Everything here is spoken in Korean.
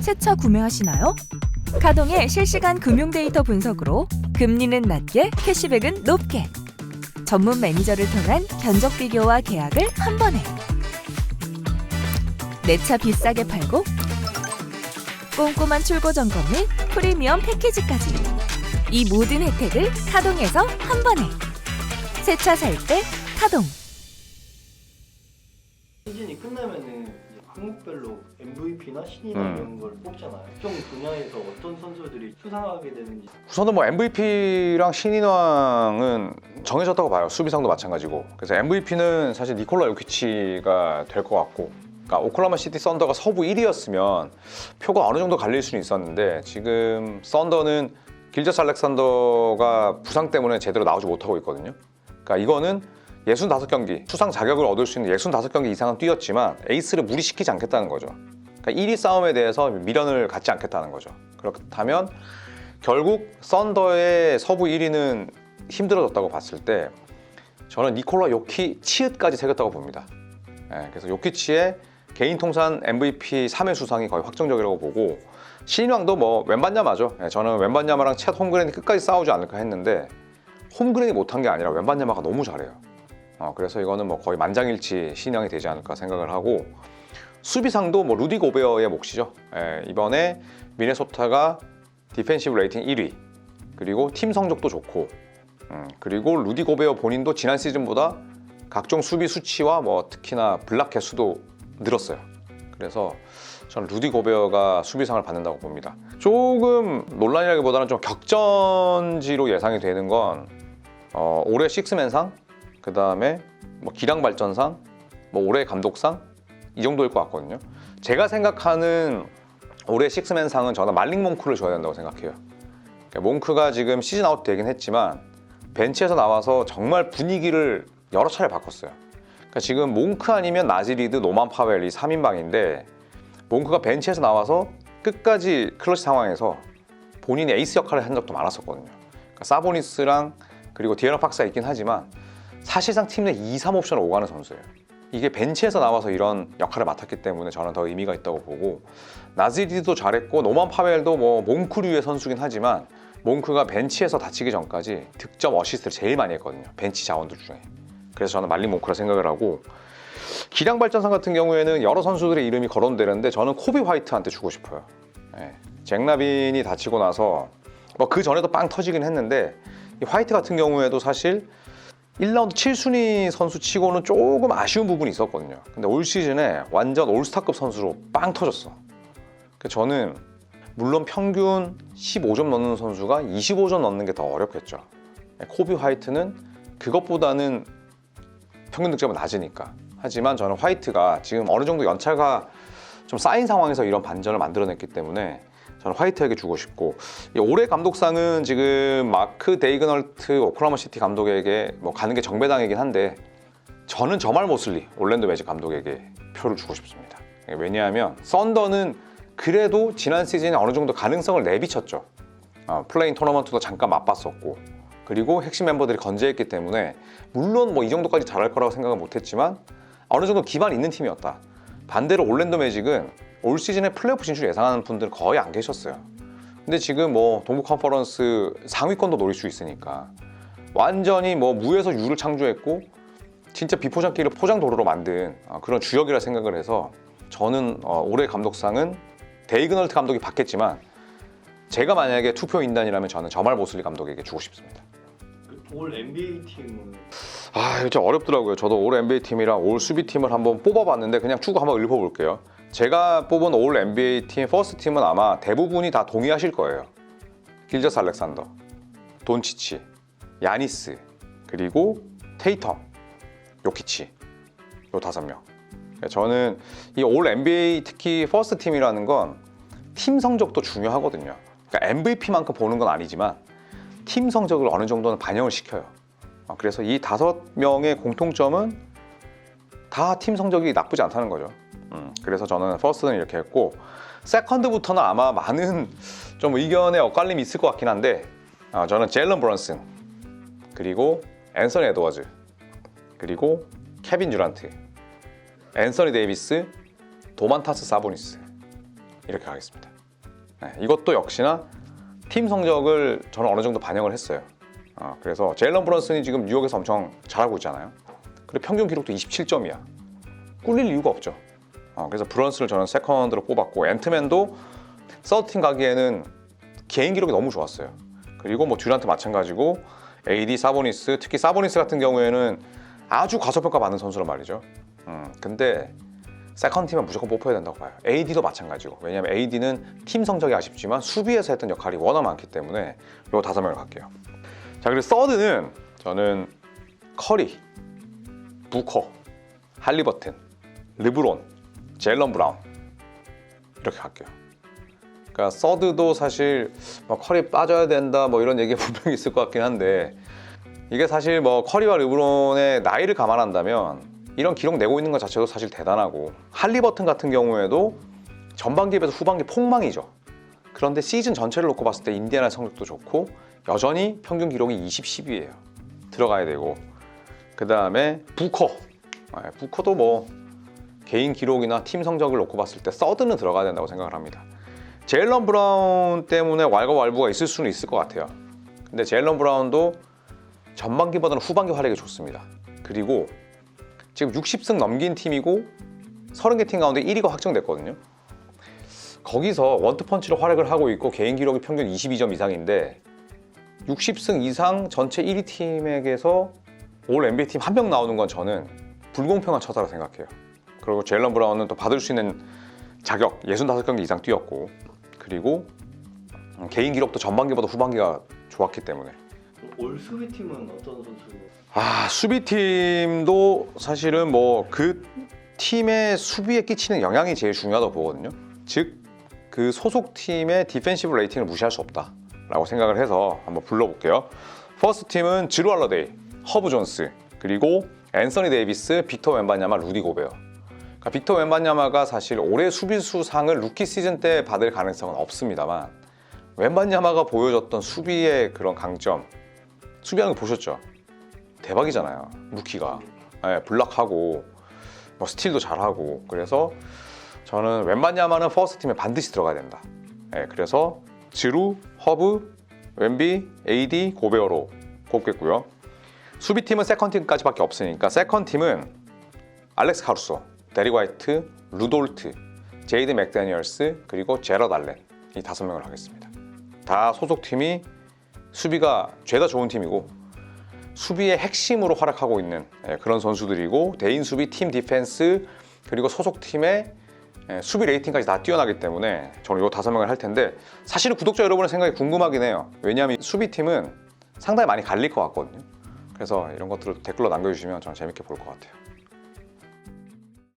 새 차 구매하시나요? 카동의 실시간 금융 데이터 분석으로 금리는 낮게 캐시백은 높게 전문 매니저를 통한 견적 비교와 계약을 한 번에 내 차 비싸게 팔고 꼼꼼한 출고 점검 및 프리미엄 패키지까지 이 모든 혜택을 카동에서 한 번에 새 차 살 때 카동. 시즌이 끝나면은 이제 항목별로 MVP나 신인왕 이런 걸 뽑잖아요. 특정 분야에서 어떤 선수들이 수상하게 되는지. 우선은 뭐 MVP랑 신인왕은 정해졌다고 봐요. 수비상도 마찬가지고. 그래서 MVP는 사실 니콜라 요키치가 될 것 같고, 그러니까 오클라호마 시티 썬더가 서부 1위였으면 표가 어느 정도 갈릴 수는 있었는데, 지금 썬더는 길저스 알렉산더가 부상 때문에 제대로 나오지 못하고 있거든요. 그러니까 이거는 65경기, 수상 자격을 얻을 수 있는 65경기 이상은 뛰었지만 에이스를 무리시키지 않겠다는 거죠. 그러니까 1위 싸움에 대해서 미련을 갖지 않겠다는 거죠. 그렇다면 결국 썬더의 서부 1위는 힘들어졌다고 봤을 때 저는 니콜라 요키치까지 새겼다고 봅니다. 그래서 요키치의 개인 통산 MVP 3회 수상이 거의 확정적이라고 보고, 신인왕도 뭐 웬반야마죠. 저는 웬반야마랑 챗 홈그랜이 끝까지 싸우지 않을까 했는데 홈그랜이 못한 게 아니라 웬반야마가 너무 잘해요. 그래서 이거는 뭐 거의 만장일치 신인왕이 되지 않을까 생각을 하고, 수비상도 뭐 루디 고베어의 몫이죠. 이번에 미네소타가 디펜시브 레이팅 1위, 그리고 팀 성적도 좋고, 그리고 루디 고베어 본인도 지난 시즌보다 각종 수비 수치와 뭐 특히나 블락 개수도 늘었어요. 그래서 저는 루디 고베어가 수비상을 받는다고 봅니다. 조금 논란이라기보다는 좀 격전지로 예상이 되는 건 올해 식스맨상, 그 다음에 뭐 기량 발전상, 뭐 올해 감독상 이 정도일 것 같거든요. 제가 생각하는 올해 식스맨상은 저는 말링 몽크를 줘야 된다고 생각해요. 그러니까 몽크가 지금 시즌 아웃 되긴 했지만 벤치에서 나와서 정말 분위기를 여러 차례 바꿨어요. 그러니까 지금 몽크 아니면 나지리드, 노만 파웰이 3인방인데 몽크가 벤치에서 나와서 끝까지 클러치 상황에서 본인이 에이스 역할을 한 적도 많았었거든요. 그러니까 사보니스랑 그리고 디에런 팍스가 있긴 하지만 사실상 팀 내 2, 3옵션을 오가는 선수예요. 이게 벤치에서 나와서 이런 역할을 맡았기 때문에 저는 더 의미가 있다고 보고, 나지리도 잘했고 노만 파웰도 뭐 몽크류의 선수긴 하지만 몽크가 벤치에서 다치기 전까지 득점 어시스트를 제일 많이 했거든요. 벤치 자원들 중에. 그래서 저는 말린 몽크라 생각을 하고, 기량 발전상 같은 경우에는 여러 선수들의 이름이 거론되는데 저는 코비 화이트한테 주고 싶어요. 잭 라빈이 다치고 나서 뭐 그 전에도 빵 터지긴 했는데 이 화이트 같은 경우에도 사실 1라운드 7순위 선수 치고는 조금 아쉬운 부분이 있었거든요. 근데 올 시즌에 완전 올스타급 선수로 빵 터졌어. 그래서 저는 물론 평균 15점 넣는 선수가 25점 넣는 게 더 어렵겠죠. 코비 화이트는 그것보다는 평균 득점은 낮으니까. 하지만 저는 화이트가 지금 어느 정도 연차가 좀 쌓인 상황에서 이런 반전을 만들어냈기 때문에 저는 화이트에게 주고 싶고, 올해 감독상은 지금 마크 데이그널트 오클라호마 시티 감독에게 뭐 가는 게 정배당이긴 한데 저는 저말 모슬리 올랜도 매직 감독에게 표를 주고 싶습니다. 왜냐하면 썬더는 그래도 지난 시즌에 어느 정도 가능성을 내비쳤죠. 플레인 토너먼트도 잠깐 맛봤었고, 그리고 핵심 멤버들이 건재했기 때문에 물론 뭐 이 정도까지 잘할 거라고 생각은 못했지만 어느 정도 기반이 있는 팀이었다. 반대로 올랜도 매직은 올 시즌에 플레이오프 진출 예상하는 분들은 거의 안 계셨어요. 근데 지금 뭐 동부 컨퍼런스 상위권도 노릴 수 있으니까 완전히 뭐 무에서 유를 창조했고 진짜 비포장기를 포장도로로 만든 그런 주역이라 생각을 해서 저는 올해 감독상은 데이그널트 감독이 받겠지만 제가 만약에 투표 인단이라면 저는 저말 모슬리 감독에게 주고 싶습니다. 올 NBA 팀은 이거 좀 어렵더라고요. 저도 올 NBA 팀이랑 올 수비팀을 한번 뽑아봤는데 그냥 쭉 한번 읊어볼게요. 제가 뽑은 올 NBA 팀 퍼스트 팀은 아마 대부분이 다 동의하실 거예요. 길저스 알렉산더, 돈치치, 야니스, 그리고 테이텀, 요키치, 요 5명. 저는 이 올 NBA 특히 퍼스트 팀이라는 건 팀 성적도 중요하거든요. 그러니까 MVP만큼 보는 건 아니지만 팀 성적을 어느 정도는 반영을 시켜요. 그래서 이 5명의 공통점은 다 팀 성적이 나쁘지 않다는 거죠. 그래서 저는 퍼스트는 이렇게 했고, 세컨드부터는 아마 많은 좀 의견의 엇갈림이 있을 것 같긴 한데 저는 제일런 브런슨, 그리고 앤서니 에드워즈, 그리고 케빈 듀란트, 앤서니 데이비스, 도만타스 사보니스, 이렇게 가겠습니다. 네, 이것도 역시나 팀 성적을 저는 어느 정도 반영을 했어요. 그래서 제일런 브런슨이 지금 뉴욕에서 엄청 잘하고 있잖아요. 그리고 평균 기록도 27점이야. 꿀릴 이유가 없죠. 그래서 브런슨을 저는 세컨드로 뽑았고, 앤트맨도 서드팀 가기에는 개인 기록이 너무 좋았어요. 그리고 뭐 듀란트 마찬가지고, AD, 사보니스, 특히 사보니스 같은 경우에는 아주 과소평가 받는 선수란 말이죠. 근데 세컨팀은 무조건 뽑혀야 된다고 봐요. AD도 마찬가지고. 왜냐하면 AD는 팀 성적이 아쉽지만 수비에서 했던 역할이 워낙 많기 때문에 요 5명을 갈게요. 자, 그리고 서드는 저는 커리, 부커, 할리버튼, 르브론, 제일런 브라운 이렇게 갈게요. 그러니까 서드도 사실 뭐 커리 빠져야 된다 뭐 이런 얘기가 분명히 있을 것 같긴 한데, 이게 사실 뭐 커리와 르브론의 나이를 감안한다면 이런 기록 내고 있는 것 자체도 사실 대단하고, 할리버튼 같은 경우에도 전반기에 비해서 후반기 폭망이죠. 그런데 시즌 전체를 놓고 봤을 때 인디애나 성적도 좋고 여전히 평균 기록이 20-10이에요. 들어가야 되고, 그 다음에 부커도 뭐 개인 기록이나 팀 성적을 놓고 봤을 때 서드는 들어가야 된다고 생각을 합니다. 제일런 브라운 때문에 왈가왈부가 있을 수는 있을 것 같아요. 근데 제일런 브라운도 전반기보다는 후반기 활약이 좋습니다. 그리고 지금 60승 넘긴 팀이고 30개 팀 가운데 1위가 확정됐거든요. 거기서 원투펀치로 활약을 하고 있고 개인 기록이 평균 22점 이상인데 60승 이상 전체 1위 팀에게서 올 NBA 팀 한 명 나오는 건 저는 불공평한 처사라 생각해요. 그리고 제일런 브라운은 또 받을 수 있는 자격 65경기 이상 뛰었고, 그리고 개인 기록도 전반기보다 후반기가 좋았기 때문에. 올 수비팀은 어떤 선수로? 수비팀도 사실은 뭐 그 팀의 수비에 끼치는 영향이 제일 중요하다고 보거든요. 즉, 그 소속팀의 디펜시브 레이팅을 무시할 수 없다라고 생각을 해서 한번 불러볼게요. 퍼스트 팀은 지루 할러데이, 허브 존스, 그리고 앤서니 데이비스, 빅터 웬바냐마, 루디 고베어. 그러니까 빅터 웬바냐마가 사실 올해 수비수상을 루키 시즌 때 받을 가능성은 없습니다만, 웬바냐마가 보여줬던 수비의 그런 강점, 수비하는 거 보셨죠? 대박이잖아요. 루키가. 네, 블락하고 뭐 스틸도 잘하고. 그래서 저는 웬바냐마는 퍼스트 팀에 반드시 들어가야 된다. 네, 그래서 지루, 허브, 웬비, AD, 고베어로 꼽겠고요. 수비팀은 세컨팀까지밖에 없으니까 세컨팀은 알렉스 카루소, 데리 화이트, 루돌트, 제이드 맥데니얼스, 그리고 제럿 알렌, 이 5명을 하겠습니다. 다 소속팀이 수비가 죄다 좋은 팀이고 수비의 핵심으로 활약하고 있는 그런 선수들이고, 대인 수비, 팀 디펜스, 그리고 소속팀의 수비 레이팅까지 다 뛰어나기 때문에 저는 이 5명을 할 텐데, 사실은 구독자 여러분의 생각이 궁금하긴 해요. 왜냐하면 수비팀은 상당히 많이 갈릴 것 같거든요. 그래서 이런 것들을 댓글로 남겨주시면 저는 재밌게 볼 것 같아요.